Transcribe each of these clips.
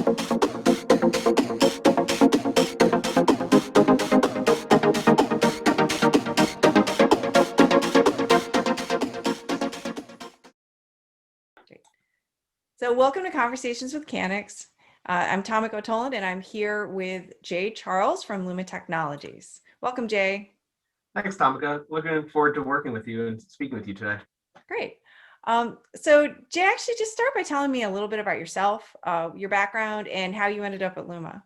So welcome to Conversations with Cannex. I'm Tamiko Toland, and I'm here with Jay Charles from Luma Technologies. Welcome, Jay. Thanks, Tamika. Looking forward to working with you and speaking with you today. Great. So Jay, actually just start by telling me a little bit about yourself, your background, and how you ended up at Luma.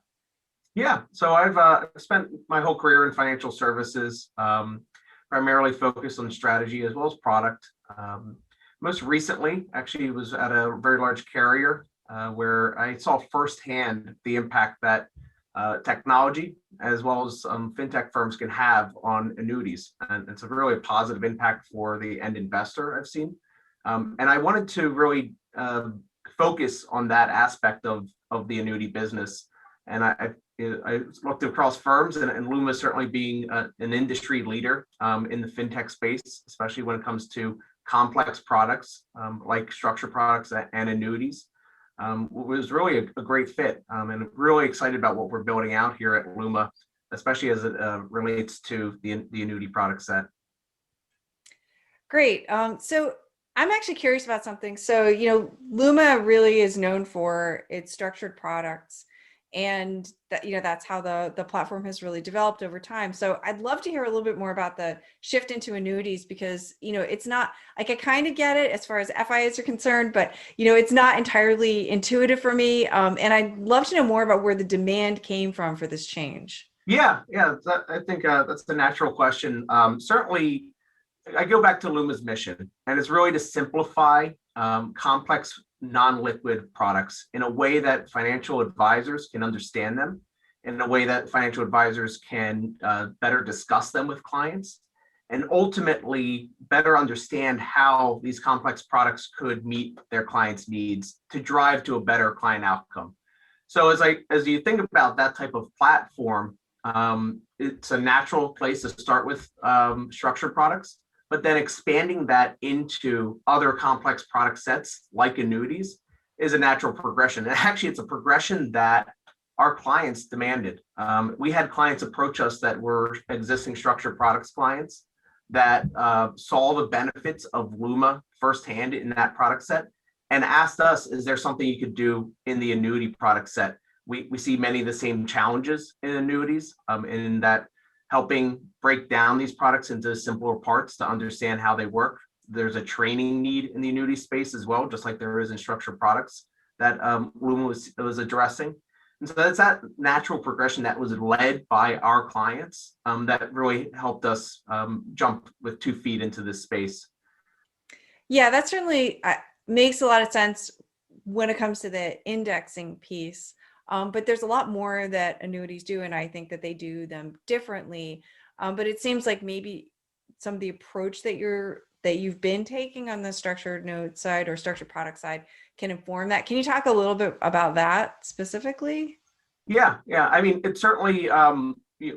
Yeah, so I've spent my whole career in financial services, primarily focused on strategy as well as product. Most recently, actually, was at a very large carrier where I saw firsthand the impact that technology as well as FinTech firms can have on annuities. And it's a really positive impact for the end investor I've seen. And I wanted to really focus on that aspect of the annuity business. And I looked across firms, and Luma certainly being an industry leader in the FinTech space, especially when it comes to complex products like structured products and annuities, was really a great fit, and really excited about what we're building out here at Luma, especially as it relates to the annuity product set. Great. So I'm actually curious about something. So, Luma really is known for its structured products, and that, that's how the platform has really developed over time. So I'd love to hear a little bit more about the shift into annuities, because, it's not like, I kind of get it as far as FIAs are concerned, but, it's not entirely intuitive for me. And I'd love to know more about where the demand came from for this change. Yeah, I think that's the natural question. Certainly, I go back to Luma's mission, and it's really to simplify complex non-liquid products in a way that financial advisors can understand them, in a way that financial advisors can better discuss them with clients, and ultimately better understand how these complex products could meet their clients' needs to drive to a better client outcome. So as you think about that type of platform, it's a natural place to start with structured products, but then expanding that into other complex product sets like annuities is a natural progression. And actually, it's a progression that our clients demanded. We had clients approach us that were existing structured products clients that saw the benefits of Luma firsthand in that product set and asked us, is there something you could do in the annuity product set? We see many of the same challenges in annuities, in that helping break down these products into simpler parts to understand how they work. There's a training need in the annuity space as well, just like there is in structured products that Luma was addressing. And so that's that natural progression that was led by our clients that really helped us jump with 2 feet into this space. Yeah, that certainly makes a lot of sense when it comes to the indexing piece. But there's a lot more that annuities do, and I think that they do them differently. But it seems like maybe some of the approach that you've been taking on the structured note side or structured product side can inform that. Can you talk a little bit about that specifically? Yeah. I mean, it certainly,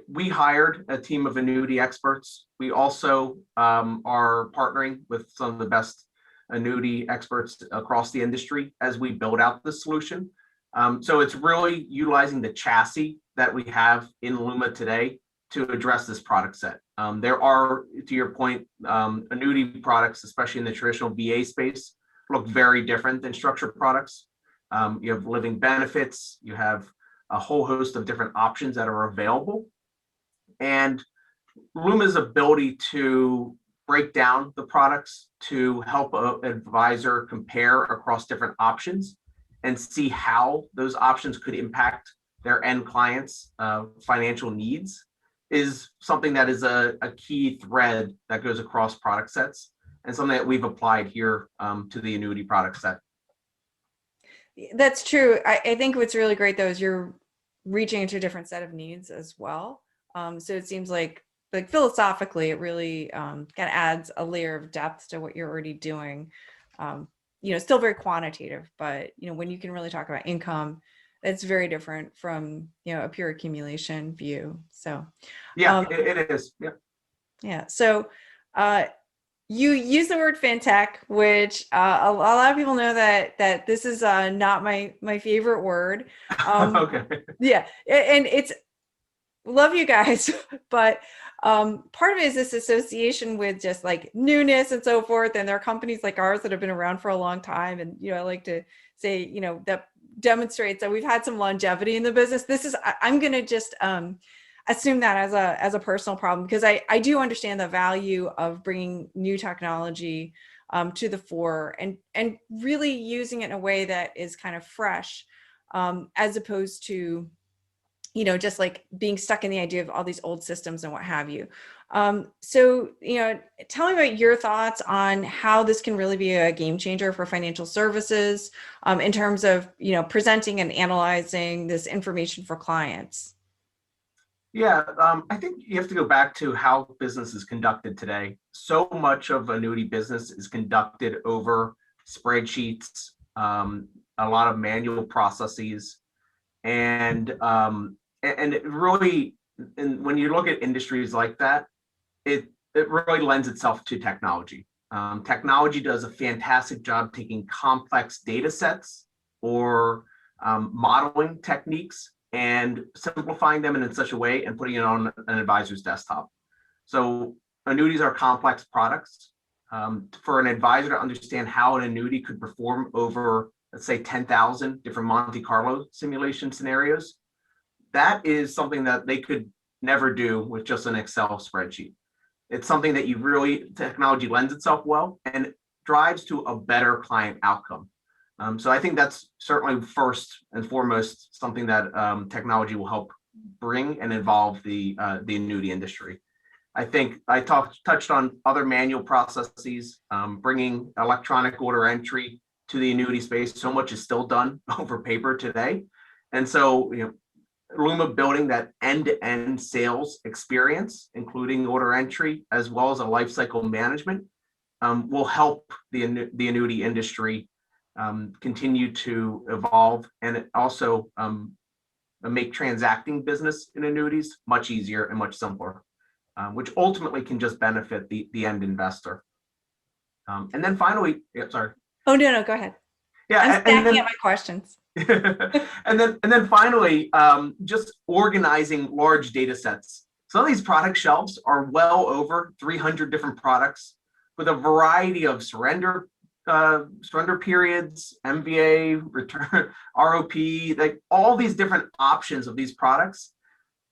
we hired a team of annuity experts. We also are partnering with some of the best annuity experts across the industry as we build out the solution. So it's really utilizing the chassis that we have in Luma today to address this product set. There are, to your point, annuity products, especially in the traditional VA space, look very different than structured products. You have living benefits, you have a whole host of different options that are available. And Luma's ability to break down the products to help an advisor compare across different options and see how those options could impact their end clients' financial needs is something that is a key thread that goes across product sets, and something that we've applied here to the annuity product set. That's true. I think what's really great, though, is you're reaching into a different set of needs as well. So it seems like philosophically, it really kind of adds a layer of depth to what you're already doing. Still very quantitative, but when you can really talk about income, it's very different from a pure accumulation view. So yeah, it is. Yeah. Yeah. So You use the word fintech, which a lot of people know that this is not my favorite word. Um, Okay. yeah, and it's love you guys, but part of it is this association with just like newness and so forth. And there are companies like ours that have been around for a long time, and I like to say that demonstrates that we've had some longevity in the business. This is I'm going to just assume that as a personal problem, because I do understand the value of bringing new technology to the fore and really using it in a way that is kind of fresh, as opposed to just like being stuck in the idea of all these old systems and what have you. So, tell me about your thoughts on how this can really be a game changer for financial services, in terms of, presenting and analyzing this information for clients. Yeah, I think you have to go back to how business is conducted today. So much of annuity business is conducted over spreadsheets, a lot of manual processes, and it really, and when you look at industries like that, it really lends itself to technology. Technology does a fantastic job taking complex data sets or modeling techniques and simplifying them in such a way and putting it on an advisor's desktop. So annuities are complex products. For an advisor to understand how an annuity could perform over, let's say, 10,000 different Monte Carlo simulation scenarios, that is something that they could never do with just an Excel spreadsheet. It's something that technology lends itself well and drives to a better client outcome. So I think that's certainly first and foremost something that technology will help bring and evolve the annuity industry. I think I touched on other manual processes, bringing electronic order entry to the annuity space. So much is still done over paper today, and so Luma building that end-to-end sales experience, including order entry as well as a lifecycle management, will help the annuity industry continue to evolve, and it also make transacting business in annuities much easier and much simpler, which ultimately can just benefit the end investor. And then finally, yeah, sorry. Oh, no, go ahead. I'm Yeah, and stacking up then my questions. and then finally, just organizing large data sets. Some of these product shelves are well over 300 different products with a variety of surrender periods, MVA, return, ROP, like all these different options of these products.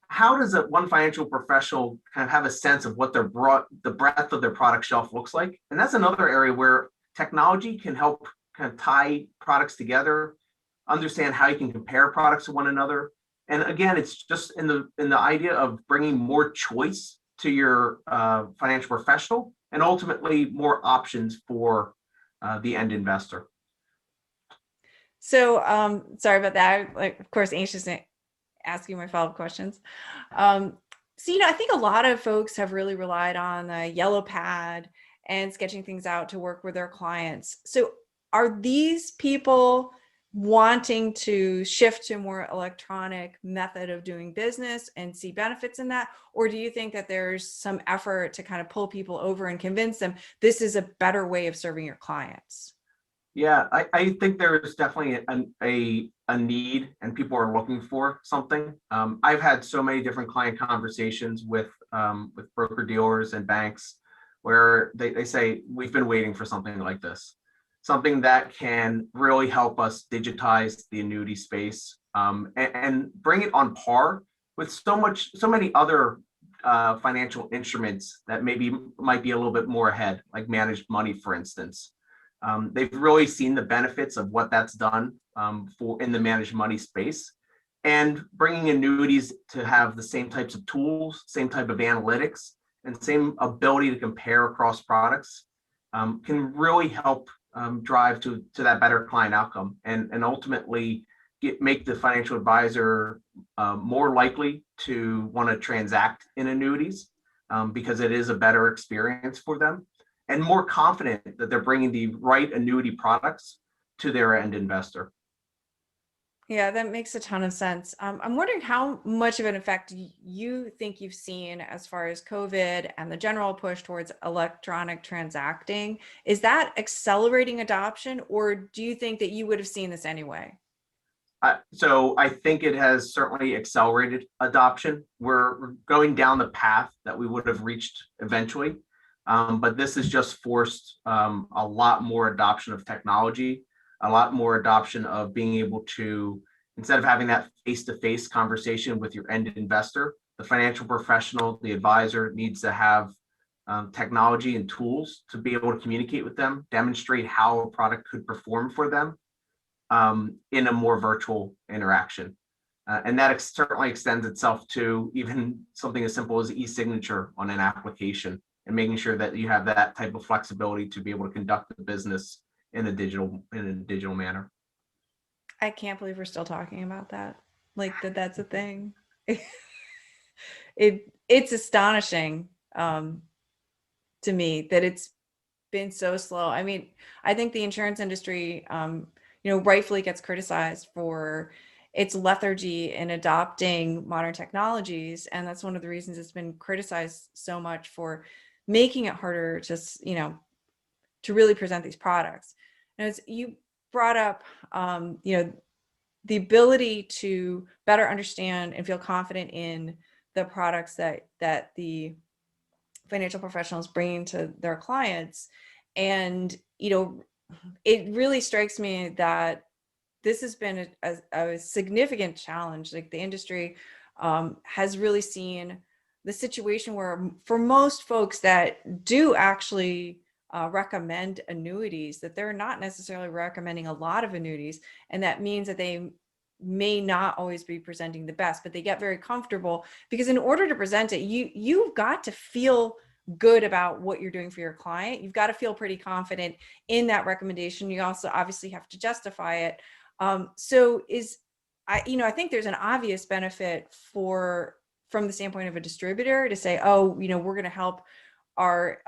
How does one financial professional kind of have a sense of what the breadth of their product shelf looks like? And that's another area where technology can help kind of tie products together, understand how you can compare products to one another. And again, it's just in the idea of bringing more choice to your financial professional and ultimately more options for the end investor. So, sorry about that. Like, of course, anxious to ask you my follow-up questions. Um, so, I think a lot of folks have really relied on a yellow pad and sketching things out to work with their clients. So, are these people wanting to shift to a more electronic method of doing business and see benefits in that? Or do you think that there's some effort to kind of pull people over and convince them this is a better way of serving your clients? Yeah, I think there's definitely a need and people are looking for something. I've had so many different client conversations with broker dealers and banks where they say, we've been waiting for something like this, something that can really help us digitize the annuity space, and bring it on par with so many other financial instruments that maybe might be a little bit more ahead, like managed money, for instance. They've really seen the benefits of what that's done for in the managed money space, and bringing annuities to have the same types of tools, same type of analytics, and same ability to compare across products can really help drive to that better client outcome, and ultimately make the financial advisor more likely to want to transact in annuities, because it is a better experience for them, and more confident that they're bringing the right annuity products to their end investor. Yeah, that makes a ton of sense. I'm wondering how much of an effect you think you've seen as far as COVID and the general push towards electronic transacting. Is that accelerating adoption, or do you think that you would have seen this anyway? So I think it has certainly accelerated adoption. We're going down the path that we would have reached eventually, but this has just forced a lot more adoption of technology, a lot more adoption of being able to, instead of having that face-to-face conversation with your end investor, the financial professional, the advisor needs to have technology and tools to be able to communicate with them, demonstrate how a product could perform for them in a more virtual interaction. And that certainly extends itself to even something as simple as e-signature on an application and making sure that you have that type of flexibility to be able to conduct the business in a digital manner. I can't believe we're still talking about that. Like that's a thing. It's astonishing to me that it's been so slow. I mean, I think the insurance industry, rightfully gets criticized for its lethargy in adopting modern technologies, and that's one of the reasons it's been criticized so much for making it harder to really present these products. And as you brought up, the ability to better understand and feel confident in the products that the financial professionals bringing to their clients. And it really strikes me that this has been a significant challenge. Like the industry has really seen the situation where for most folks that do actually recommend annuities, that they're not necessarily recommending a lot of annuities. And that means that they may not always be presenting the best, but they get very comfortable because in order to present it, you've got to feel good about what you're doing for your client. You've got to feel pretty confident in that recommendation. You also obviously have to justify it. So I think there's an obvious benefit from the standpoint of a distributor to say, oh, we're going to help our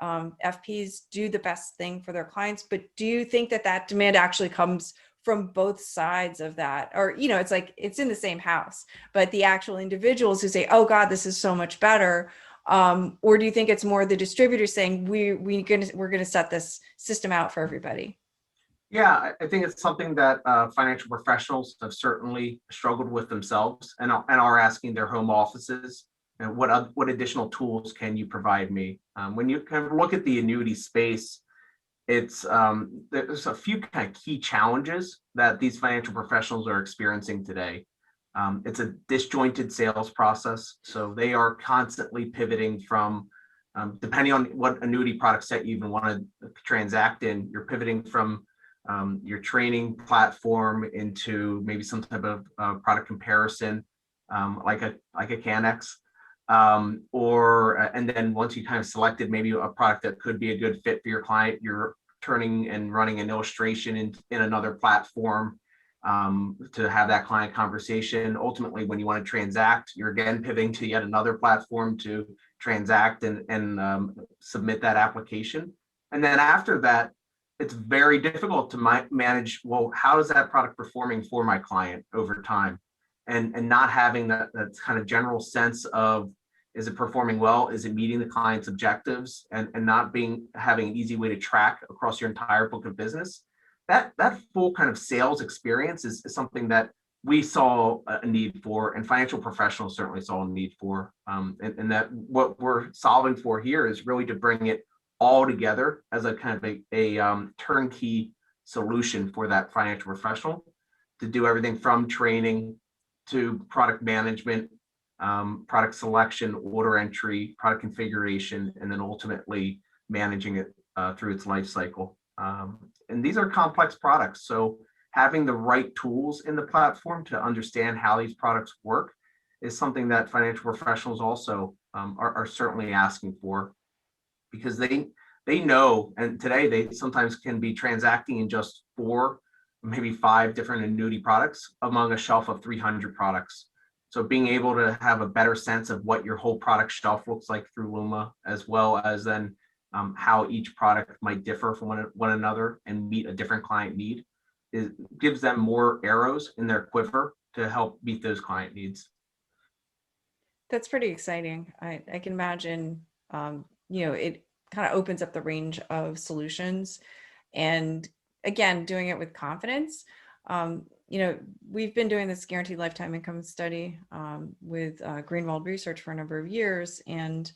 FPs do the best thing for their clients. But do you think that demand actually comes from both sides of that? Or, it's like it's in the same house, but the actual individuals who say, oh God, this is so much better. Or do you think it's more the distributor saying we're gonna set this system out for everybody? Yeah, I think it's something that financial professionals have certainly struggled with themselves and are asking their home offices, and what additional tools can you provide me? When you kind of look at the annuity space, there's a few kind of key challenges that these financial professionals are experiencing today. It's a disjointed sales process, so they are constantly pivoting from, depending on what annuity product set you even want to transact in, you're pivoting from your training platform into maybe some type of product comparison, like a Cannex, and then once you kind of selected maybe a product that could be a good fit for your client, you're turning and running an illustration in another platform to have that client conversation. Ultimately, when you want to transact, you're again pivoting to yet another platform to transact and submit that application. And then after that, it's very difficult to manage, well, how is that product performing for my client over time? And not having that kind of general sense of, is it performing well? Is it meeting the client's objectives? And not having an easy way to track across your entire book of business. That full kind of sales experience is something that we saw a need for, and financial professionals certainly saw a need for. And that what we're solving for here is really to bring it all together as a kind of a turnkey solution for that financial professional to do everything from training to product management, product selection, order entry, product configuration, and then ultimately managing it through its life cycle. And these are complex products, so having the right tools in the platform to understand how these products work is something that financial professionals also are certainly asking for, because they know, and today they sometimes can be transacting in just 4, maybe 5 different annuity products among a shelf of 300 products. So being able to have a better sense of what your whole product shelf looks like through Luma, as well as then how each product might differ from one another and meet a different client need, gives them more arrows in their quiver to help meet those client needs. That's pretty exciting. I can imagine, it kind of opens up the range of solutions. And again, doing it with confidence. We've been doing this guaranteed lifetime income study with Greenwald Research for a number of years. And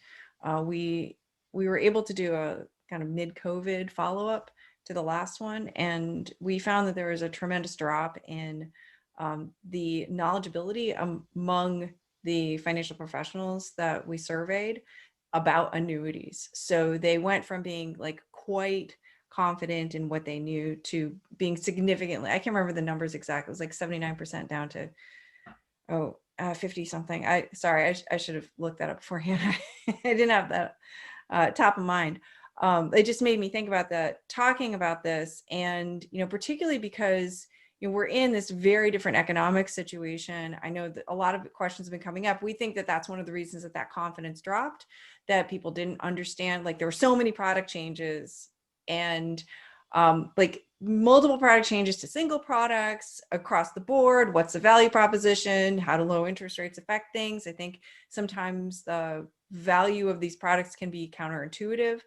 we were able to do a kind of mid-COVID follow-up to the last one. And we found that there was a tremendous drop in the knowledgeability among the financial professionals that we surveyed about annuities. So they went from being like quite confident in what they knew to being significantly, I can't remember the numbers exactly, it was like 79% down to 50 something. I should have looked that up beforehand. I didn't have that top of mind. It just made me think about that, talking about this, and particularly because we're in this very different economic situation. I know that a lot of questions have been coming up. We think that that's one of the reasons that confidence dropped, that people didn't understand, like there were so many product changes and like multiple product changes to single products across the board. What's the value proposition? How do low interest rates affect things? I think sometimes the value of these products can be counterintuitive,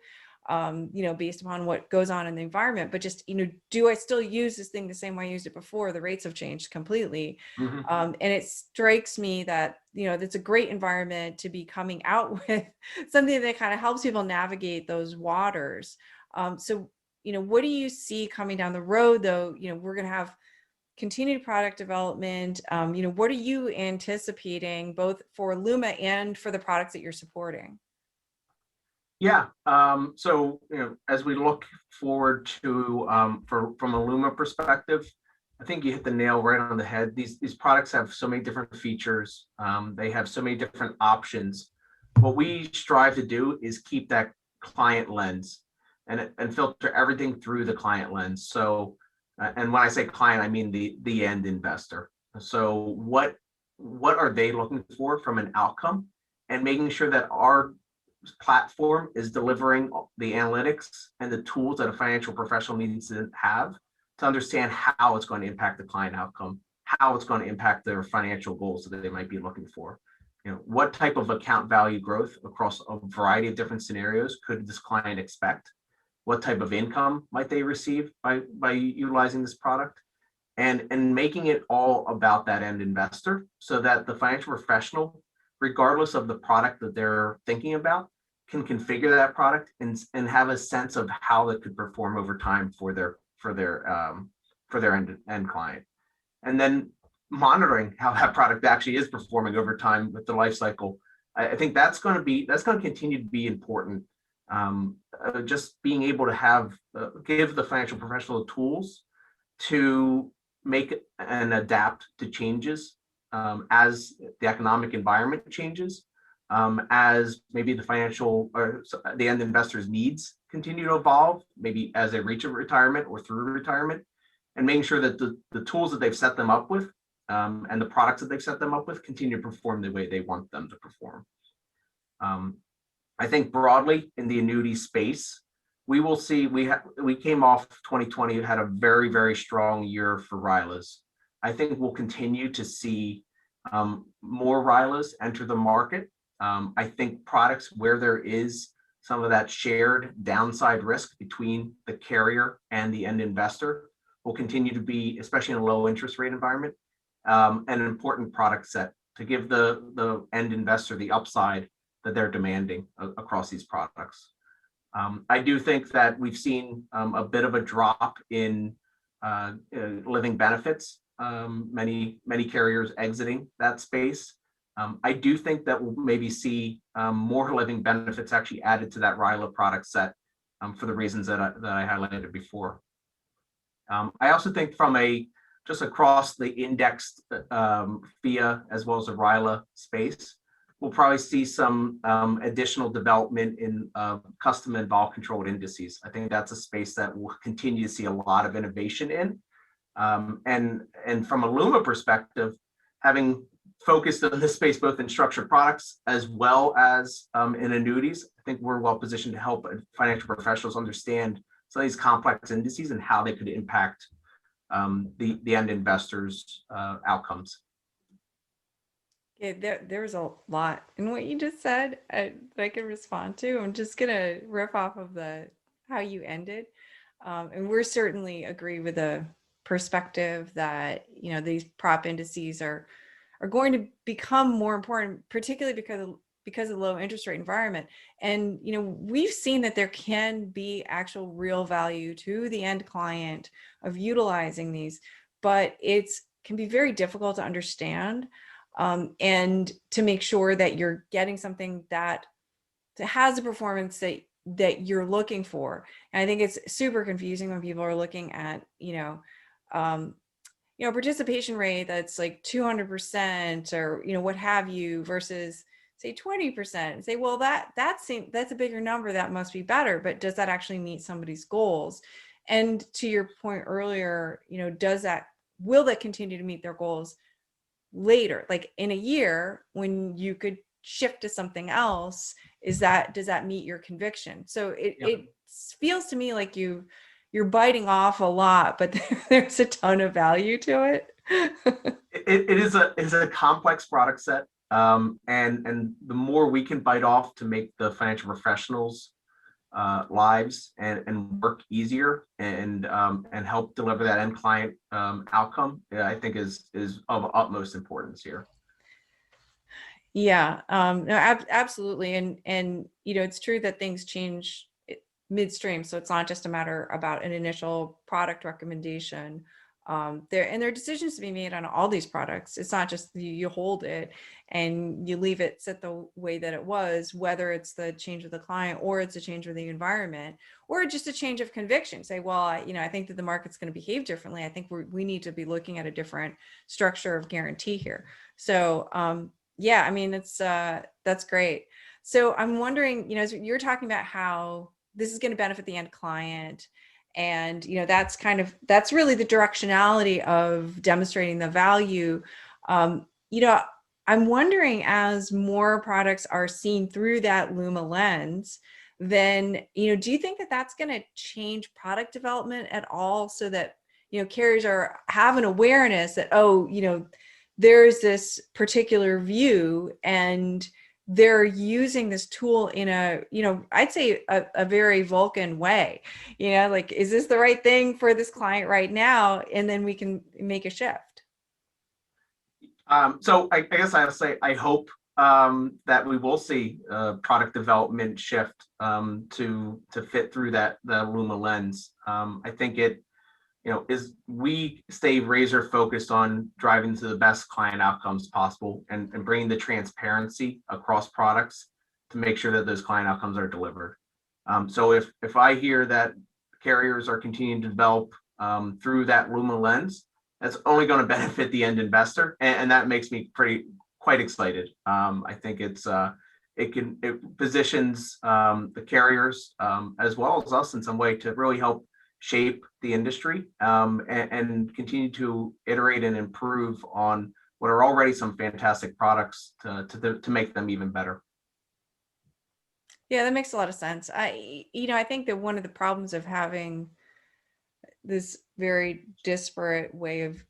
based upon what goes on in the environment. But just, do I still use this thing the same way I used it before? The rates have changed completely. Mm-hmm. And it strikes me that, it's a great environment to be coming out with something that kind of helps people navigate those waters. So, what do you see coming down the road, though? We're going to have continued product development. What are you anticipating both for Luma and for the products that you're supporting? Yeah. So, as we look forward to, from a Luma perspective, I think you hit the nail right on the head. These products have so many different features. They have so many different options. What we strive to do is keep that client lens and filter everything through the client lens. So, and when I say client, I mean the end investor. So what are they looking for from an outcome, and making sure that our platform is delivering the analytics and the tools that a financial professional needs to have to understand how it's going to impact the client outcome, how it's going to impact their financial goals that they might be looking for. What type of account value growth across a variety of different scenarios could this client expect? What type of income might they receive by utilizing this product? And making it all about that end investor, so that the financial professional, regardless of the product that they're thinking about, can configure that product and have a sense of how it could perform over time for their end client. And then monitoring how that product actually is performing over time with the life cycle. I think that's going to continue to be important. Just being able to give the financial professional tools to make and adapt to changes as the economic environment changes, as maybe the financial or the end investor's needs continue to evolve, maybe as they reach a retirement or through retirement, and making sure that the tools that they've set them up with and the products that they've set them up with continue to perform the way they want them to perform. I think broadly in the annuity space, we will see, we came off 2020, had a very, very strong year for RILAs. I think we'll continue to see more RILAs enter the market. I think products where there is some of that shared downside risk between the carrier and the end investor will continue to be, especially in a low interest rate environment, an important product set to give the end investor the upside that they're demanding across these products. I do think that we've seen a bit of a drop in living benefits, many carriers exiting that space. I do think that we'll maybe see more living benefits actually added to that RILA product set for the reasons that I highlighted before. I also think from just across the indexed FIA as well as the RILA space, we'll probably see some additional development in custom and vol controlled indices. I think that's a space that we'll continue to see a lot of innovation in. And from a Luma perspective, having focused on this space both in structured products as well as in annuities, I think we're well positioned to help financial professionals understand some of these complex indices and how they could impact the end investors' outcomes. Yeah, there's a lot in what you just said that I can respond to. I'm just gonna riff off of the how you ended, and we're certainly agree with the perspective that these prop indices are going to become more important, particularly because of the low interest rate environment. And we've seen that there can be actual real value to the end client of utilizing these, but it's can be very difficult to understand, and to make sure that you're getting something that has the performance that you're looking for. And I think it's super confusing when people are looking at um, participation rate that's like 200% or what have you, versus say 20%, and say, well, that's a bigger number, that must be better, but does that actually meet somebody's goals? And to your point earlier, will that continue to meet their goals later, like in a year when you could shift to something else? Does that meet your conviction? So it feels to me like you're biting off a lot, but there's a ton of value to it. It is a complex product set, and the more we can bite off to make the financial professionals' lives and work easier, and help deliver that end client outcome, I think is of utmost importance here. Yeah, no, absolutely. And it's true that things change midstream. So it's not just a matter about an initial product recommendation. There are decisions to be made on all these products. It's not just you hold it and you leave it sit the way that it was, whether it's the change of the client or it's a change of the environment or just a change of conviction. Say, well, I think that the market's going to behave differently. I think we need to be looking at a different structure of guarantee here. So, yeah, I mean, that's great. So I'm wondering, as you're talking about how this is going to benefit the end client, and that's really the directionality of demonstrating the value. Um, you know, I'm wondering, as more products are seen through that Luma lens, then do you think that that's going to change product development at all, so that carriers have an awareness that, oh, there's this particular view and they're using this tool in a, I'd say a very Vulcan way, like, is this the right thing for this client right now? And then we can make a shift. So I guess I'll say I hope that we will see product development shift to fit through the Luma lens. I think it is we stay razor focused on driving to the best client outcomes possible, and bringing the transparency across products to make sure that those client outcomes are delivered. So if I hear that carriers are continuing to develop through that Luma lens, that's only going to benefit the end investor, and that makes me quite excited. I think it positions the carriers as well as us in some way to really help shape the industry, and continue to iterate and improve on what are already some fantastic products to make them even better. Yeah, that makes a lot of sense. I think that one of the problems of having this very disparate way of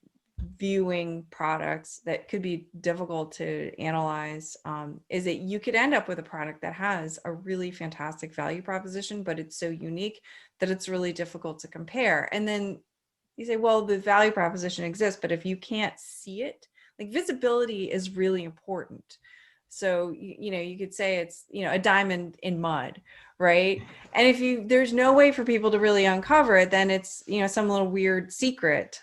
viewing products that could be difficult to analyze, is that you could end up with a product that has a really fantastic value proposition, but it's so unique that it's really difficult to compare. And then you say, well, the value proposition exists, but if you can't see it, like, visibility is really important. So you could say it's a diamond in mud, right? And if there's no way for people to really uncover it, then it's some little weird secret.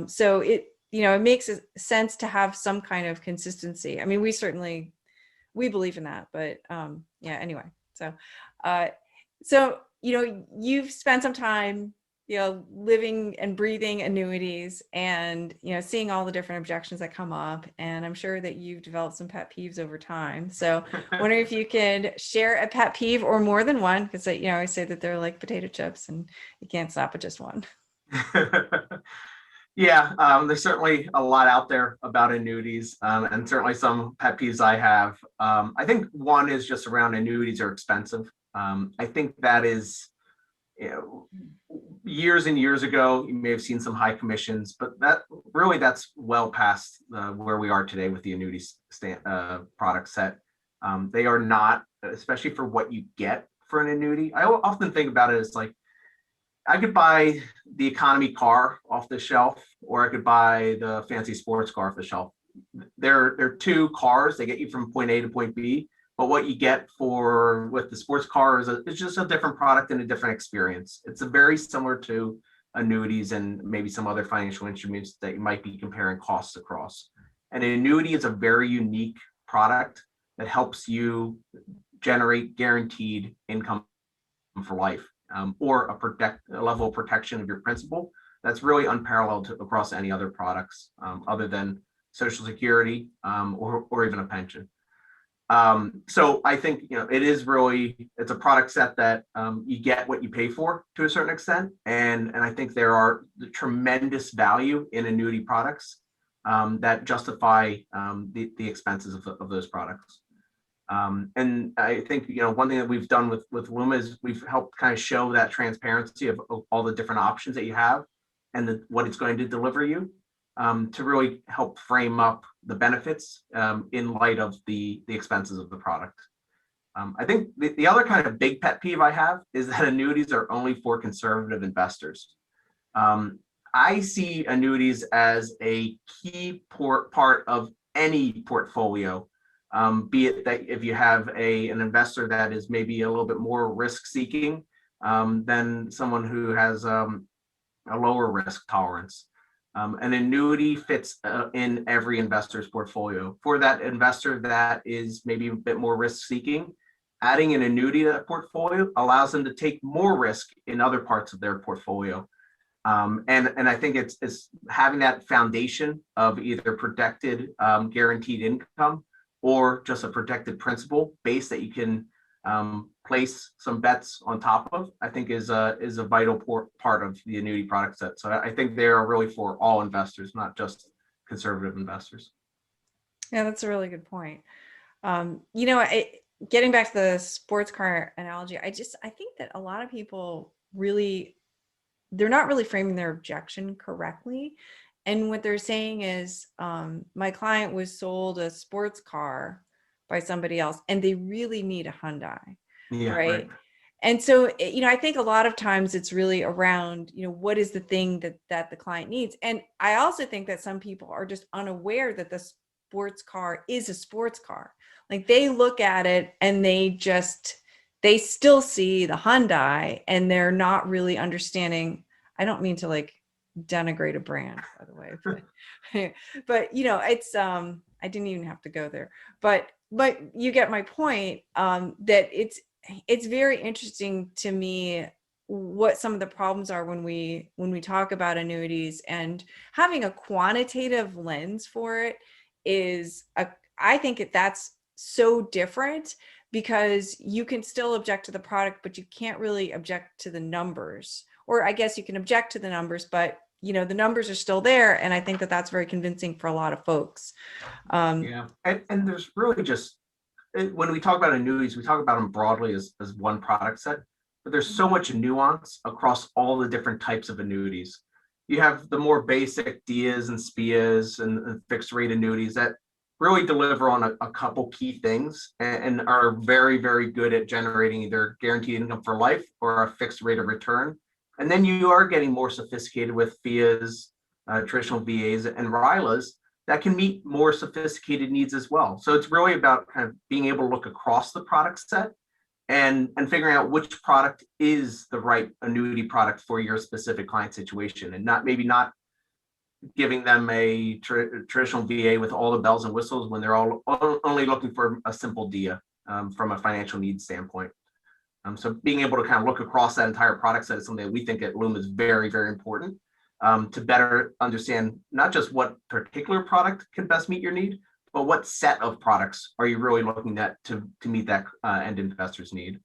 So it makes sense to have some kind of consistency. I mean, we believe in that, but yeah, anyway. So you've spent some time living and breathing annuities, and seeing all the different objections that come up, and I'm sure that you've developed some pet peeves over time. So wondering if you could share a pet peeve, or more than one, because I always say that they're like potato chips and you can't stop at just one. Yeah, there's certainly a lot out there about annuities, and certainly some pet peeves I have. I think one is just around annuities are expensive. I think that is you know, years and years ago, you may have seen some high commissions, but that's well past where we are today with the annuity product set. They are not, especially for what you get for an annuity. I often think about it as like, I could buy the economy car off the shelf, or I could buy the fancy sports car off the shelf. They're two cars. They get you from point A to point B. But what you get with the sports car is just a different product and a different experience. It's a very similar to annuities and maybe some other financial instruments that you might be comparing costs across. An annuity is a very unique product that helps you generate guaranteed income for life, or a level of protection of your principal that's really unparalleled across any other products, other than Social Security, or even a pension. So I think, it's a product set that you get what you pay for to a certain extent, and I think there are the tremendous value in annuity products that justify the expenses of those products. And I think, one thing that we've done with Luma is we've helped kind of show that transparency of all the different options that you have and what it's going to deliver you, to really help frame up the benefits in light of the expenses of the product. I think the other kind of big pet peeve I have is that annuities are only for conservative investors. I see annuities as a key part of any portfolio. Be it that if you have an investor that is maybe a little bit more risk seeking than someone who has a lower risk tolerance. An annuity fits in every investor's portfolio. For that investor that is maybe a bit more risk seeking, adding an annuity to that portfolio allows them to take more risk in other parts of their portfolio. And I think it's having that foundation of either protected guaranteed income or just a protected principal base that you can place some bets on top of, I think is a vital part of the annuity product set. So I think they are really for all investors, not just conservative investors. Yeah, that's a really good point. Getting back to the sports car analogy, I think that a lot of people they're not really framing their objection correctly. And what they're saying is, my client was sold a sports car by somebody else and they really need a Hyundai. Yeah, right? And so, I think a lot of times it's really around, what is the thing that the client needs? And I also think that some people are just unaware that the sports car is a sports car. Like they look at it and they still see the Hyundai and they're not really understanding. I don't mean to like denigrate a brand, by the way, but it's I didn't even have to go there, but you get my point, that it's very interesting to me what some of the problems are when we talk about annuities, and having a quantitative lens for it I think that's so different, because you can still object to the product, but you can't really object to the numbers. Or I guess you can object to the numbers, but the numbers are still there. And I think that that's very convincing for a lot of folks. Yeah. And there's really just, when we talk about annuities, we talk about them broadly as one product set, but there's so much nuance across all the different types of annuities. You have the more basic DIAs and SPIAs and fixed rate annuities that really deliver on a couple key things and are very, very good at generating either guaranteed income for life or a fixed rate of return. And then you are getting more sophisticated with FIAs, traditional VAs, and RILAs that can meet more sophisticated needs as well. So it's really about kind of being able to look across the product set and figuring out which product is the right annuity product for your specific client situation, and not giving them a traditional VA with all the bells and whistles when they're all only looking for a simple DIA from a financial needs standpoint. So being able to kind of look across that entire product set is something that we think at Luma is very, very important, to better understand not just what particular product can best meet your need, but what set of products are you really looking at to meet that end investor's need.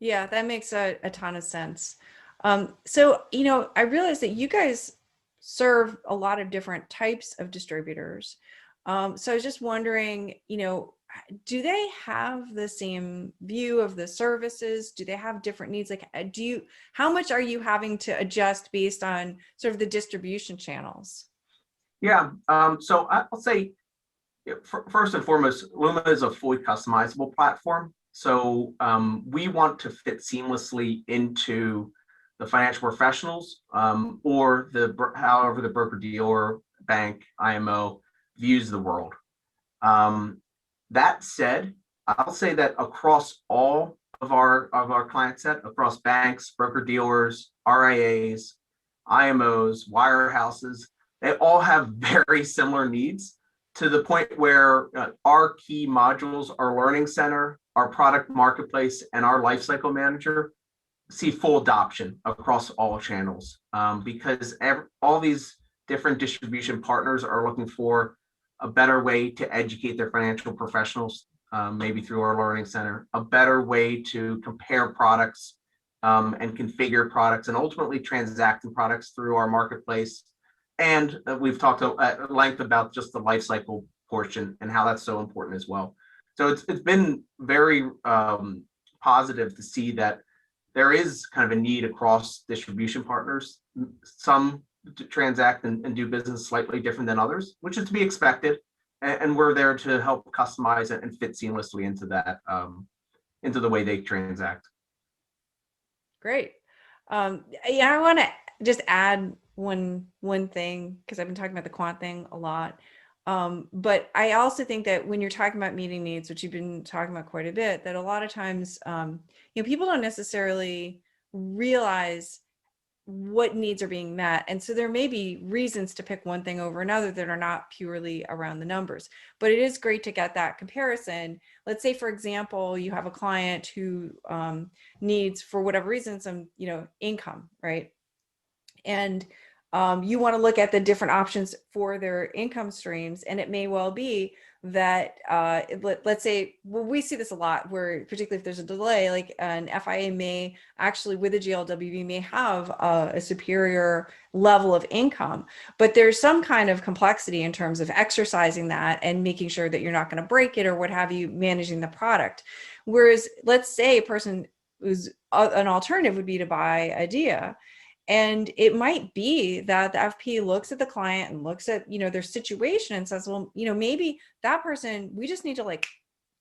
Yeah, that makes a ton of sense. So, I realize that you guys serve a lot of different types of distributors. So I was just wondering, do they have the same view of the services? Do they have different needs? Like, how much are you having to adjust based on sort of the distribution channels? Yeah. So I'll say, first and foremost, Luma is a fully customizable platform. So we want to fit seamlessly into the financial professionals, or however the broker dealer, bank, IMO views the world. That said, I'll say that across all of our client set, across banks, broker dealers, RIAs, IMOs, wirehouses, they all have very similar needs, to the point where our key modules, our learning center, our product marketplace, and our lifecycle manager see full adoption across all channels, because all these different distribution partners are looking for a better way to educate their financial professionals, maybe through our learning center, a better way to compare products, and configure products, and ultimately transact in products through our marketplace. And we've talked at length about just the life cycle portion and how that's so important as well. So it's been very positive to see that there is kind of a need across distribution partners. Some to transact and do business slightly different than others, which is to be expected. And we're there to help customize it and fit seamlessly into that, into the way they transact. Great. Yeah, I want to just add one thing, because I've been talking about the quant thing a lot. But I also think that when you're talking about meeting needs, which you've been talking about quite a bit, that a lot of times, people don't necessarily realize what needs are being met. And so there may be reasons to pick one thing over another that are not purely around the numbers, but it is great to get that comparison. Let's say, for example, you have a client who needs, for whatever reason, some, income, right? And you want to look at the different options for their income streams. And it may well be that, let's say, well, we see this a lot, where particularly if there's a delay, like an FIA may actually, with a GLWB, may have a superior level of income, but there's some kind of complexity in terms of exercising that and making sure that you're not going to break it or what have you, managing the product. Whereas, let's say a person who's an alternative would be to buy a DIA. And it might be that the FP looks at the client and looks at, their situation and says, well, maybe that person, we just need to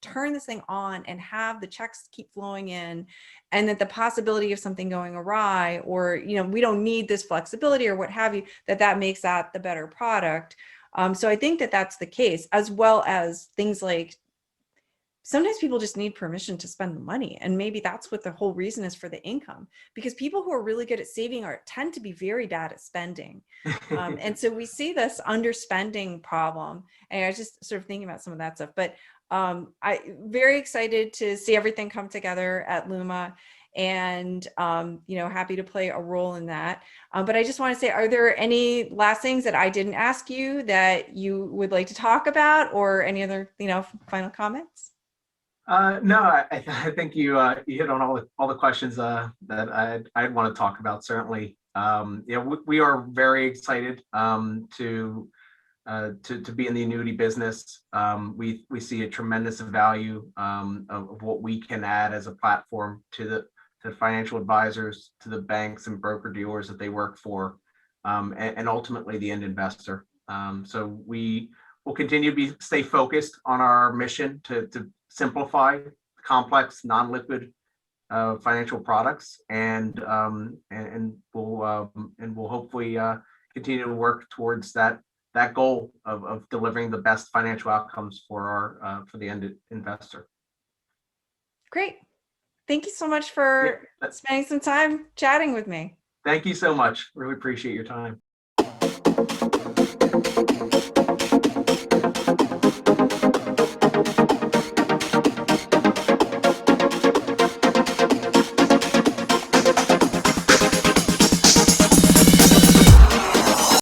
turn this thing on and have the checks keep flowing in, and that the possibility of something going awry, or, we don't need this flexibility or what have you, that makes that the better product. So I think that that's the case, as well as things like, sometimes people just need permission to spend the money. And maybe that's what the whole reason is for the income, because people who are really good at saving tend to be very bad at spending. And so we see this underspending problem. And I was just sort of thinking about some of that stuff, but I'm very excited to see everything come together at Luma, and happy to play a role in that. But I just want to say, are there any last things that I didn't ask you that you would like to talk about, or any other, final comments? No, I think you hit on all the questions that I'd want to talk about. Certainly, we are very excited to be in the annuity business. We see a tremendous value of what we can add as a platform to the financial advisors, to the banks and broker dealers that they work for, and ultimately the end investor. So we will continue to stay focused on our mission to simplify complex, non-liquid financial products, and we'll hopefully continue to work towards that goal of delivering the best financial outcomes for the end investor. Great. Thank you so much for spending some time chatting with me. Thank you so much. Really appreciate your time.